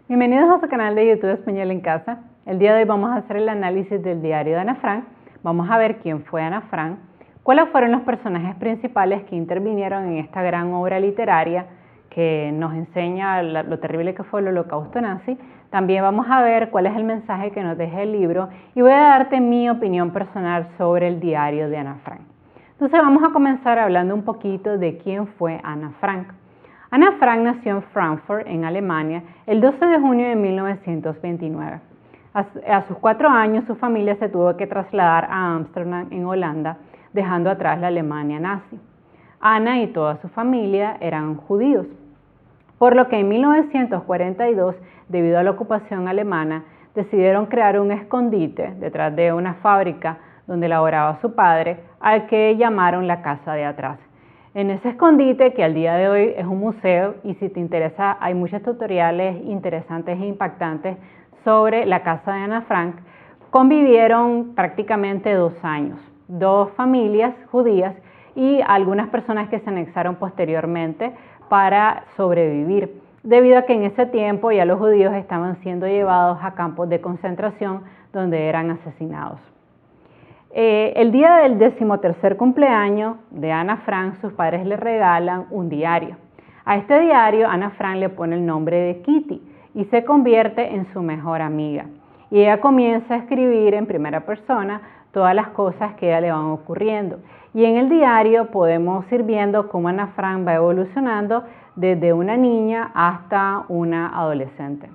Bienvenidos a su canal de YouTube Español en Casa. El día de hoy vamos a hacer el análisis del diario de Ana Frank. Vamos a ver quién fue Ana Frank, cuáles fueron los personajes principales que intervinieron en esta gran obra literaria que nos enseña lo terrible que fue el Holocausto nazi. También vamos a ver cuál es el mensaje que nos deja el libro y voy a darte mi opinión personal sobre el diario de Ana Frank. Entonces vamos a comenzar hablando un poquito de quién fue Ana Frank. Ana Frank nació en Frankfurt, en Alemania, el 12 de junio de 1929. A sus 4 años su familia se tuvo que trasladar a Ámsterdam, en Holanda, dejando atrás la Alemania nazi. Ana y toda su familia eran judíos, por lo que en 1942, debido a la ocupación alemana, decidieron crear un escondite detrás de una fábrica donde laboraba su padre, al que llamaron la Casa de Atrás. En ese escondite, que al día de hoy es un museo, y si te interesa hay muchos tutoriales interesantes e impactantes sobre la casa de Ana Frank, convivieron prácticamente 2 años, 2 familias judías y algunas personas que se anexaron posteriormente para sobrevivir, debido a que en ese tiempo ya los judíos estaban siendo llevados a campos de concentración donde eran asesinados. El día del 13º cumpleaños de Ana Frank, sus padres le regalan un diario. A este diario Ana Frank le pone el nombre de Kitty y se convierte en su mejor amiga. Y ella comienza a escribir en primera persona todas las cosas que a ella le van ocurriendo. Y en el diario podemos ir viendo cómo Ana Frank va evolucionando desde una niña hasta una adolescente.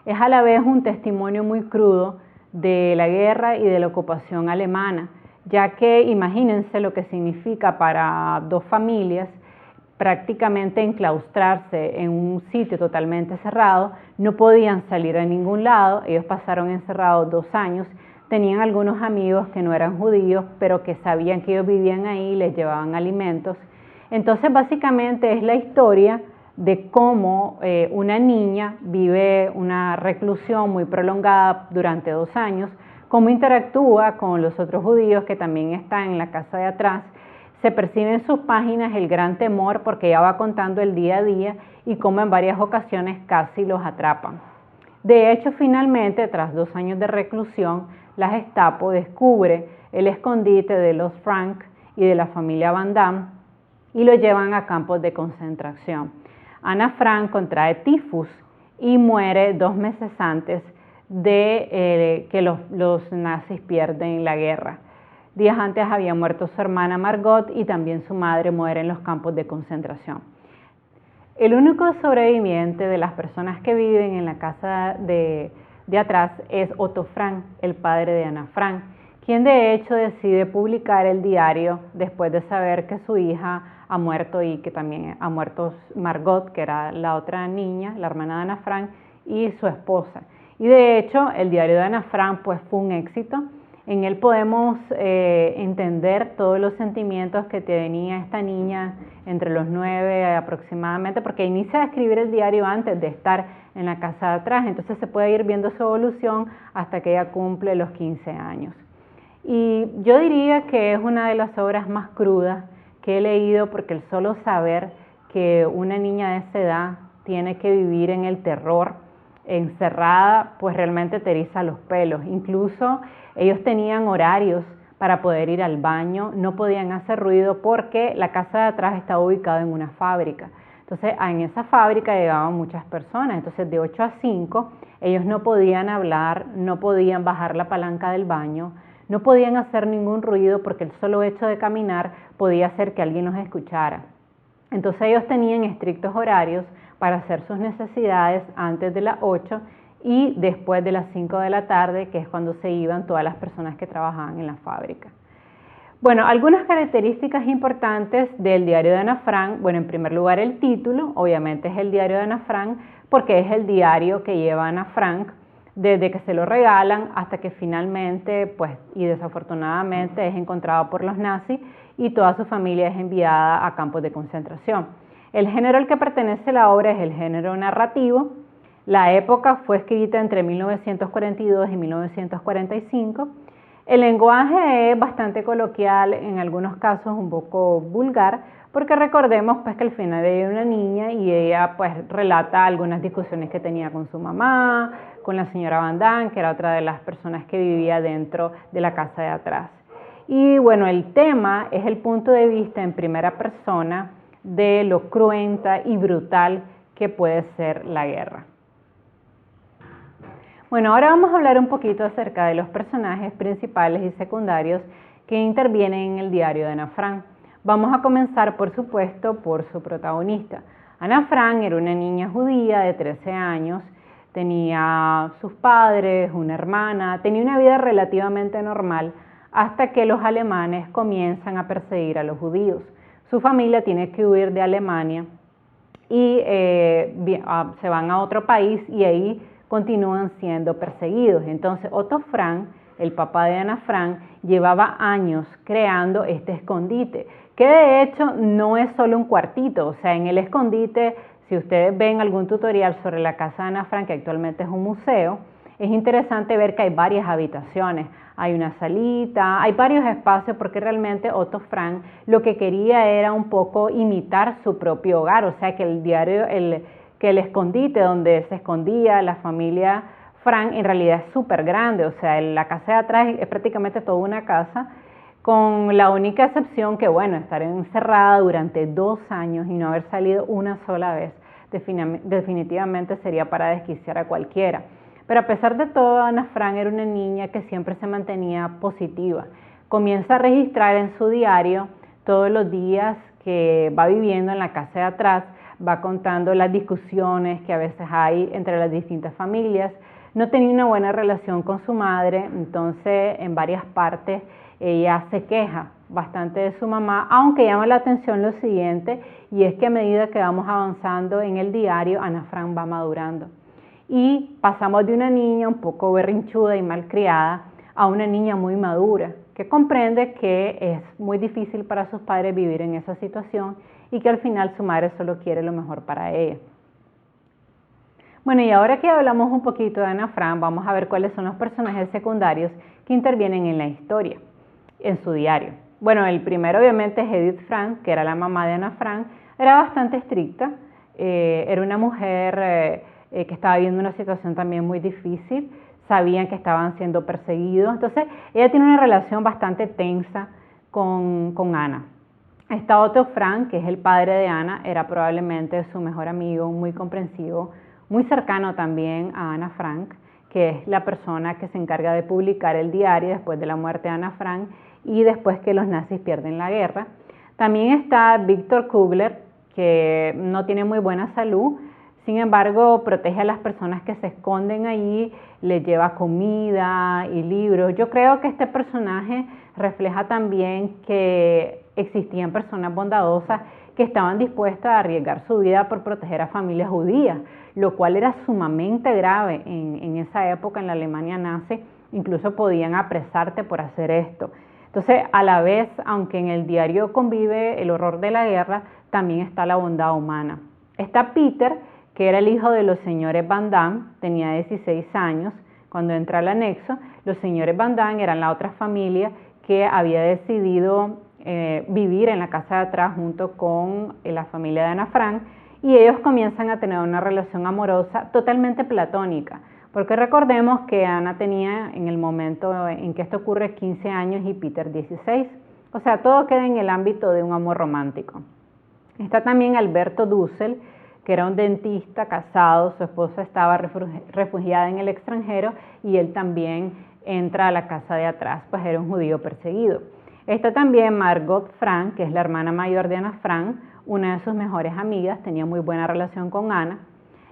Es a la vez un testimonio muy crudo de la guerra y de la ocupación alemana, ya que imagínense lo que significa para 2 familias prácticamente enclaustrarse en un sitio totalmente cerrado, no podían salir a ningún lado, ellos pasaron encerrados 2 años, tenían algunos amigos que no eran judíos, pero que sabían que ellos vivían ahí y les llevaban alimentos. Entonces básicamente es la historia de cómo una niña vive una reclusión muy prolongada durante 2 años, cómo interactúa con los otros judíos que también están en la casa de atrás. Se percibe en sus páginas el gran temor porque ella va contando el día a día y cómo en varias ocasiones casi los atrapan. De hecho, finalmente, tras 2 años de reclusión, la Gestapo descubre el escondite de los Frank y de la familia Van Damme y lo llevan a campos de concentración. Ana Frank contrae tifus y muere 2 meses antes de que los nazis pierden la guerra. Días antes había muerto su hermana Margot y también su madre muere en los campos de concentración. El único sobreviviente de las personas que viven en la casa de atrás es Otto Frank, el padre de Ana Frank, quien de hecho decide publicar el diario después de saber que su hija ha muerto y que también ha muerto Margot, que era la otra niña, la hermana de Ana Frank, y su esposa. Y de hecho el diario de Ana Frank pues fue un éxito. En él podemos entender todos los sentimientos que tenía esta niña entre los 9 aproximadamente, porque inicia a escribir el diario antes de estar en la casa de atrás, entonces se puede ir viendo su evolución hasta que ella cumple los 15 años. Y yo diría que es una de las obras más crudas que he leído, porque el solo saber que una niña de esa edad tiene que vivir en el terror, encerrada, pues realmente te eriza los pelos. Incluso ellos tenían horarios para poder ir al baño, no podían hacer ruido porque la casa de atrás estaba ubicada en una fábrica. Entonces en esa fábrica llegaban muchas personas, entonces de 8 a 5 ellos no podían hablar, no podían bajar la palanca del baño, no podían hacer ningún ruido porque el solo hecho de caminar podía hacer que alguien los escuchara. Entonces ellos tenían estrictos horarios para hacer sus necesidades antes de las 8 y después de las 5 de la tarde, que es cuando se iban todas las personas que trabajaban en la fábrica. Bueno, algunas características importantes del diario de Ana Frank. Bueno, en primer lugar el título, obviamente es el diario de Ana Frank, porque es el diario que lleva Ana Frank desde que se lo regalan hasta que finalmente, pues, y desafortunadamente es encontrado por los nazis y toda su familia es enviada a campos de concentración. El género al que pertenece la obra es el género narrativo. La época fue escrita entre 1942 y 1945. El lenguaje es bastante coloquial, en algunos casos un poco vulgar, porque recordemos pues que al final ella era una niña y ella pues relata algunas discusiones que tenía con su mamá, con la señora Van Damme, que era otra de las personas que vivía dentro de la casa de atrás. Y bueno, el tema es el punto de vista en primera persona de lo cruenta y brutal que puede ser la guerra. Bueno, ahora vamos a hablar un poquito acerca de los personajes principales y secundarios que intervienen en el diario de Ana Frank. Vamos a comenzar, por supuesto, por su protagonista. Ana Frank era una niña judía de 13 años, tenía sus padres, una hermana, tenía una vida relativamente normal hasta que los alemanes comienzan a perseguir a los judíos. Su familia tiene que huir de Alemania y se van a otro país y ahí continúan siendo perseguidos. Entonces Otto Frank, el papá de Ana Frank, llevaba años creando este escondite, que de hecho no es solo un cuartito, o sea, en el escondite, si ustedes ven algún tutorial sobre la casa de Ana Frank, que actualmente es un museo, es interesante ver que hay varias habitaciones, hay una salita, hay varios espacios, porque realmente Otto Frank lo que quería era un poco imitar su propio hogar, o sea, que el diario, que el escondite donde se escondía la familia Frank en realidad es súper grande, o sea, la casa de atrás es prácticamente toda una casa, con la única excepción que, bueno, estar encerrada durante 2 años y no haber salido una sola vez, definitivamente sería para desquiciar a cualquiera. Pero a pesar de todo, Ana Frank era una niña que siempre se mantenía positiva. Comienza a registrar en su diario todos los días que va viviendo en la casa de atrás, va contando las discusiones que a veces hay entre las distintas familias. No tenía una buena relación con su madre, entonces en varias partes ella se queja bastante de su mamá, aunque llama la atención lo siguiente, y es que a medida que vamos avanzando en el diario, Ana Frank va madurando. Y pasamos de una niña un poco berrinchuda y malcriada a una niña muy madura, que comprende que es muy difícil para sus padres vivir en esa situación y que al final su madre solo quiere lo mejor para ella. Bueno, y ahora que hablamos un poquito de Ana Frank, vamos a ver cuáles son los personajes secundarios que intervienen en la historia, en su diario. Bueno, el primero obviamente es Edith Frank, que era la mamá de Ana Frank. Era bastante estricta, era una mujer que estaba viviendo una situación también muy difícil, sabían que estaban siendo perseguidos, entonces ella tiene una relación bastante tensa con Ana. Está Otto Frank, que es el padre de Ana, era probablemente su mejor amigo, muy comprensivo, muy cercano también a Ana Frank, que es la persona que se encarga de publicar el diario después de la muerte de Ana Frank y después que los nazis pierden la guerra. También está Victor Kugler, que no tiene muy buena salud, sin embargo protege a las personas que se esconden allí, les lleva comida y libros. Yo creo que este personaje refleja también que existían personas bondadosas que estaban dispuestas a arriesgar su vida por proteger a familias judías, lo cual era sumamente grave en esa época en la Alemania nazi, incluso podían apresarte por hacer esto. Entonces, a la vez, aunque en el diario convive el horror de la guerra, también está la bondad humana. Está Peter, que era el hijo de los señores Van Damme, tenía 16 años cuando entra al anexo. Los señores Van Damme eran la otra familia que había decidido vivir en la casa de atrás junto con la familia de Ana Frank, y ellos comienzan a tener una relación amorosa totalmente platónica, porque recordemos que Ana tenía en el momento en que esto ocurre 15 años y Peter 16, o sea, todo queda en el ámbito de un amor romántico. Está también Alberto Dussel, que era un dentista casado, su esposa estaba refugiada en el extranjero y él también entra a la casa de atrás, pues era un judío perseguido. Está también Margot Frank, que es la hermana mayor de Ana Frank, una de sus mejores amigas, tenía muy buena relación con Ana.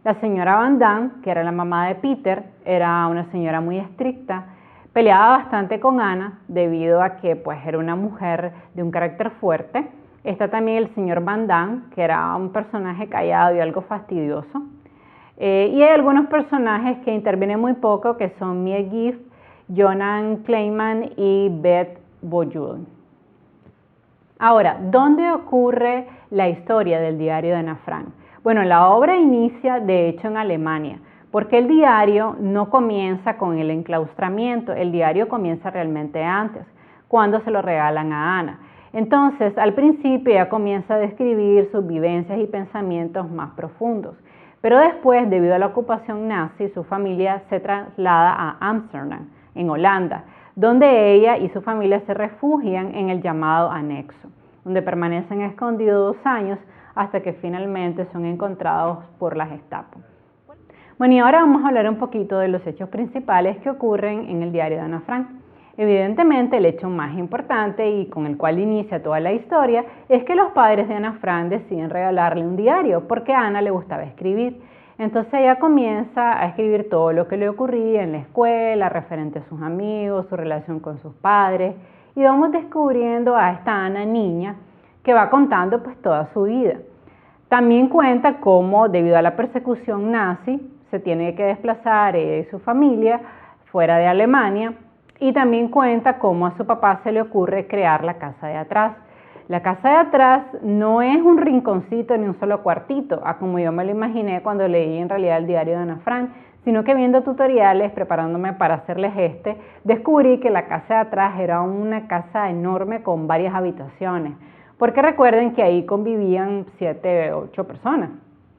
La señora Van Damme, que era la mamá de Peter, era una señora muy estricta, peleaba bastante con Ana debido a que pues, era una mujer de un carácter fuerte. Está también el señor Van Damme, que era un personaje callado y algo fastidioso. Y hay algunos personajes que intervienen muy poco, que son Mie Gift, Jonan Kleiman y Beth Boyul. Ahora, ¿dónde ocurre la historia del diario de Ana Frank? Bueno, la obra inicia de hecho en Alemania, porque el diario no comienza con el enclaustramiento, el diario comienza realmente antes, cuando se lo regalan a Ana. Entonces, al principio ella comienza a describir sus vivencias y pensamientos más profundos, pero después, debido a la ocupación nazi, su familia se traslada a Ámsterdam, en Holanda, donde ella y su familia se refugian en el llamado anexo, donde permanecen escondidos 2 años hasta que finalmente son encontrados por la Gestapo. Bueno, y ahora vamos a hablar un poquito de los hechos principales que ocurren en el diario de Ana Frank. Evidentemente, el hecho más importante y con el cual inicia toda la historia es que los padres de Ana Frank deciden regalarle un diario porque a Ana le gustaba escribir. Entonces ella comienza a escribir todo lo que le ocurría en la escuela, referente a sus amigos, su relación con sus padres, y vamos descubriendo a esta Ana niña que va contando pues toda su vida. También cuenta cómo, debido a la persecución nazi, se tiene que desplazar ella y su familia fuera de Alemania, y también cuenta cómo a su papá se le ocurre crear la casa de atrás. La casa de atrás no es un rinconcito ni un solo cuartito, como yo me lo imaginé cuando leí en realidad el diario de Ana Frank, sino que viendo tutoriales, preparándome para hacerles descubrí que la casa de atrás era una casa enorme con varias habitaciones, porque recuerden que ahí convivían 7 u 8 personas.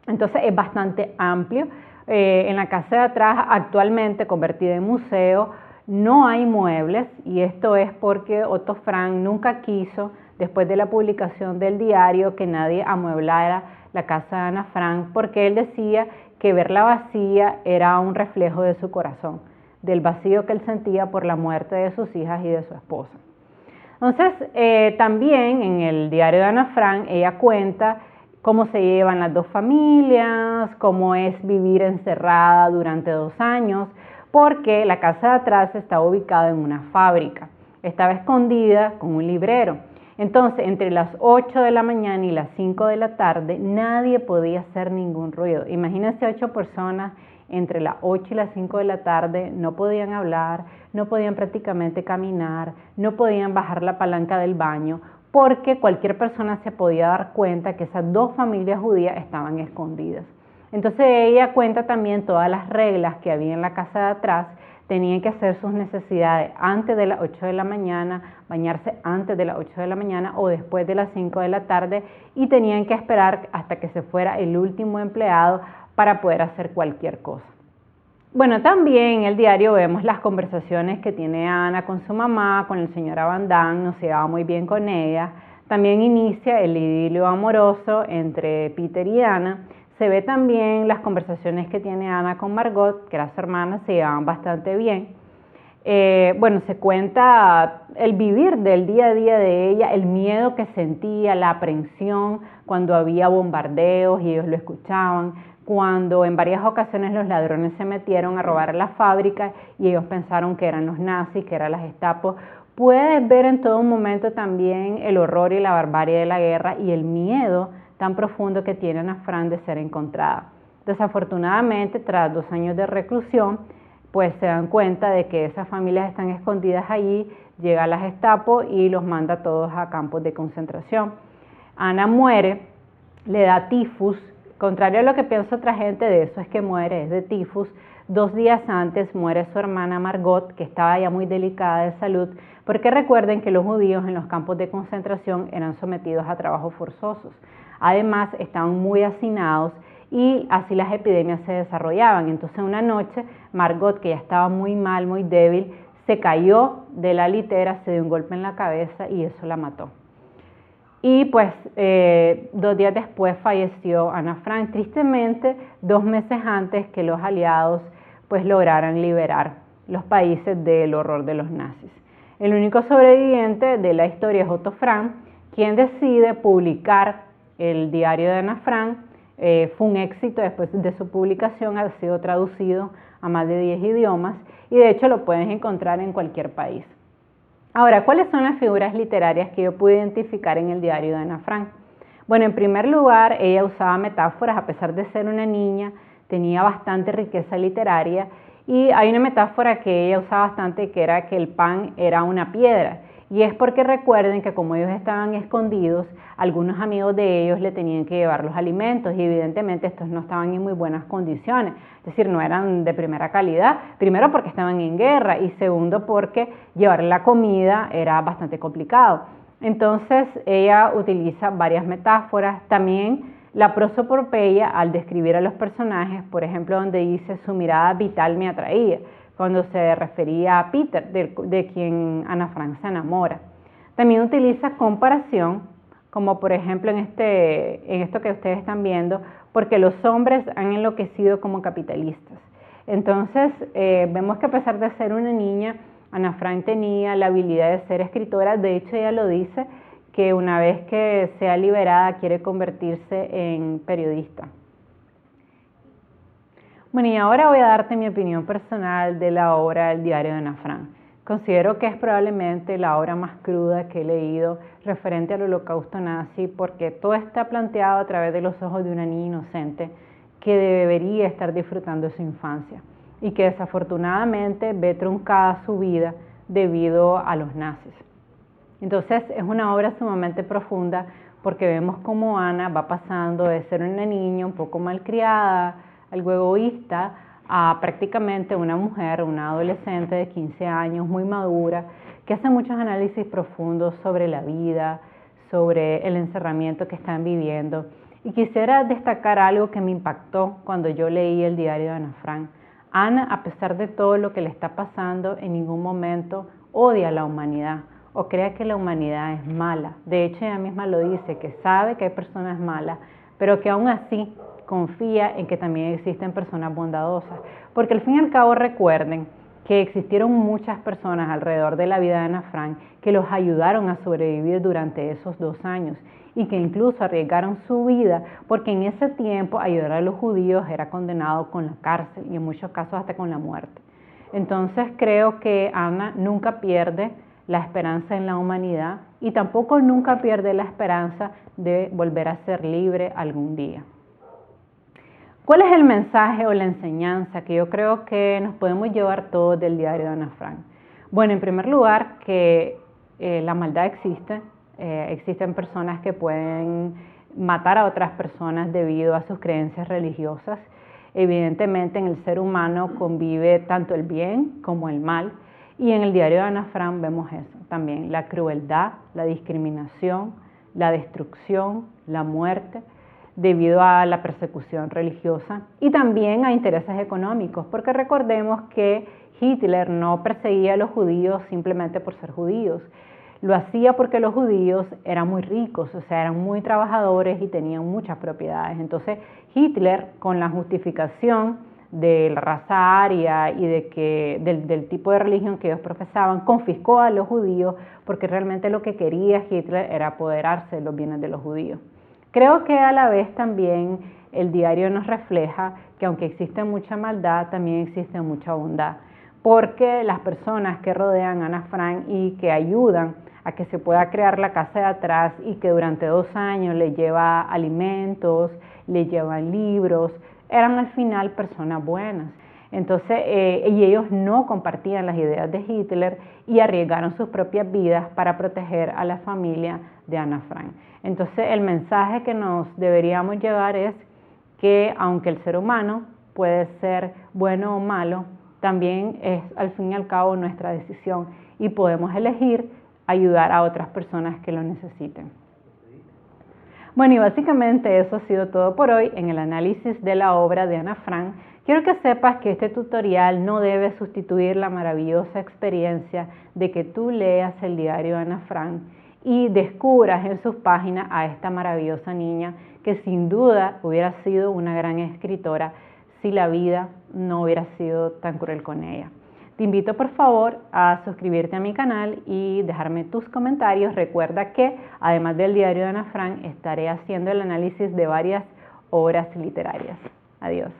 Entonces es bastante amplio. En la casa de atrás, actualmente convertida en museo, no hay muebles, y esto es porque Otto Frank nunca quiso, después de la publicación del diario, que nadie amueblara la casa de Ana Frank, porque él decía que verla vacía era un reflejo de su corazón, del vacío que él sentía por la muerte de sus hijas y de su esposa. Entonces, también en el diario de Ana Frank, ella cuenta cómo se llevan las 2 familias, cómo es vivir encerrada durante 2 años, porque la casa de atrás estaba ubicada en una fábrica, estaba escondida con un librero. Entonces, entre las 8 de la mañana y las 5 de la tarde, nadie podía hacer ningún ruido. Imagínense 8 personas entre las 8 y las 5 de la tarde, no podían hablar, no podían prácticamente caminar, no podían bajar la palanca del baño, porque cualquier persona se podía dar cuenta que esas 2 familias judías estaban escondidas. Entonces ella cuenta también todas las reglas que había en la casa de atrás. Tenían que hacer sus necesidades antes de las 8 de la mañana, bañarse antes de las 8 de la mañana o después de las 5 de la tarde, y tenían que esperar hasta que se fuera el último empleado para poder hacer cualquier cosa. Bueno, también en el diario vemos las conversaciones que tiene Ana con su mamá, con el señor Abandán, no se llevaba muy bien con ella. También inicia el idilio amoroso entre Peter y Ana. Se ve también las conversaciones que tiene Ana con Margot, que era su hermana, se llevaban bastante bien. Bueno, se cuenta el vivir del día a día de ella, el miedo que sentía, la aprensión cuando había bombardeos y ellos lo escuchaban, cuando en varias ocasiones los ladrones se metieron a robar a la fábrica y ellos pensaron que eran los nazis, que eran las Gestapo. Puedes ver en todo momento también el horror y la barbarie de la guerra y el miedo tan profundo que tiene Ana Frank de ser encontrada. Desafortunadamente, tras 2 años de reclusión, pues se dan cuenta de que esas familias están escondidas allí, llega la Gestapo y los manda a todos a campos de concentración. Ana muere, le da tifus. Contrario a lo que piensa otra gente, de eso es que muere, es de tifus. 2 días antes muere su hermana Margot, que estaba ya muy delicada de salud, porque recuerden que los judíos en los campos de concentración eran sometidos a trabajos forzosos. Además, estaban muy hacinados y así las epidemias se desarrollaban. Entonces, una noche, Margot, que ya estaba muy mal, muy débil, se cayó de la litera, se dio un golpe en la cabeza y eso la mató. Y pues 2 días después falleció Ana Frank, tristemente 2 meses antes que los aliados pues lograran liberar los países del horror de los nazis. El único sobreviviente de la historia es Otto Frank, quien decide publicar el diario de Ana Frank. Fue un éxito después de su publicación, ha sido traducido a más de 10 idiomas y de hecho lo puedes encontrar en cualquier país. Ahora, ¿cuáles son las figuras literarias que yo pude identificar en el diario de Ana Frank? Bueno, en primer lugar, ella usaba metáforas, a pesar de ser una niña, tenía bastante riqueza literaria, y hay una metáfora que ella usaba bastante, que era que el pan era una piedra, Y es porque recuerden que como ellos estaban escondidos, algunos amigos de ellos le tenían que llevar los alimentos y evidentemente estos no estaban en muy buenas condiciones, es decir, no eran de primera calidad, primero porque estaban en guerra y segundo porque llevar la comida era bastante complicado. Entonces ella utiliza varias metáforas, también la prosopopeya al describir a los personajes, por ejemplo, donde dice su mirada vital me atraía, cuando se refería a Peter, de quien Ana Frank se enamora. También utiliza comparación, como por ejemplo en esto que ustedes están viendo, porque los hombres han enloquecido como capitalistas. Entonces, vemos que a pesar de ser una niña, Ana Frank tenía la habilidad de ser escritora. De hecho, ella lo dice, que una vez que sea liberada quiere convertirse en periodista. Bueno, y ahora voy a darte mi opinión personal de la obra El diario de Ana Frank. Considero que es probablemente la obra más cruda que he leído referente al holocausto nazi, porque todo está planteado a través de los ojos de una niña inocente que debería estar disfrutando de su infancia y que desafortunadamente ve truncada su vida debido a los nazis. Entonces es una obra sumamente profunda porque vemos cómo Ana va pasando de ser una niña un poco malcriada, algo egoísta, a prácticamente una mujer, una adolescente de 15 años, muy madura, que hace muchos análisis profundos sobre la vida, sobre el encerramiento que están viviendo. Y quisiera destacar algo que me impactó cuando yo leí el diario de Ana Frank. Ana, a pesar de todo lo que le está pasando, en ningún momento odia a la humanidad o cree que la humanidad es mala. De hecho, ella misma lo dice, que sabe que hay personas malas, pero que aún así confía en que también existen personas bondadosas. Porque al fin y al cabo recuerden que existieron muchas personas alrededor de la vida de Ana Frank que los ayudaron a sobrevivir durante esos 2 años y que incluso arriesgaron su vida porque en ese tiempo ayudar a los judíos era condenado con la cárcel y en muchos casos hasta con la muerte. Entonces creo que Ana nunca pierde la esperanza en la humanidad y tampoco nunca pierde la esperanza de volver a ser libre algún día. ¿Cuál es el mensaje o la enseñanza que yo creo que nos podemos llevar todos del diario de Ana Frank? Bueno, en primer lugar, que la maldad existe. Existen personas que pueden matar a otras personas debido a sus creencias religiosas. Evidentemente, en el ser humano convive tanto el bien como el mal. Y en el diario de Ana Frank vemos eso también, la crueldad, la discriminación, la destrucción, la muerte, debido a la persecución religiosa y también a intereses económicos, porque recordemos que Hitler no perseguía a los judíos simplemente por ser judíos, lo hacía porque los judíos eran muy ricos, o sea, eran muy trabajadores y tenían muchas propiedades. Entonces Hitler, con la justificación de la raza aria y del tipo de religión que ellos profesaban, confiscó a los judíos porque realmente lo que quería Hitler era apoderarse de los bienes de los judíos. Creo que a la vez también el diario nos refleja que aunque existe mucha maldad, también existe mucha bondad, porque las personas que rodean a Ana Frank y que ayudan a que se pueda crear la casa de atrás y que durante 2 años le lleva alimentos, le llevan libros, eran al final personas buenas. Entonces, y ellos no compartían las ideas de Hitler y arriesgaron sus propias vidas para proteger a la familia de Ana Frank. Entonces, el mensaje que nos deberíamos llevar es que aunque el ser humano puede ser bueno o malo, también es al fin y al cabo nuestra decisión y podemos elegir ayudar a otras personas que lo necesiten. Bueno, y básicamente eso ha sido todo por hoy en el análisis de la obra de Ana Frank. Quiero que sepas que este tutorial no debe sustituir la maravillosa experiencia de que tú leas el diario de Ana Frank y descubras en sus páginas a esta maravillosa niña que sin duda hubiera sido una gran escritora si la vida no hubiera sido tan cruel con ella. Te invito por favor a suscribirte a mi canal y dejarme tus comentarios. Recuerda que además del diario de Ana Frank estaré haciendo el análisis de varias obras literarias. Adiós.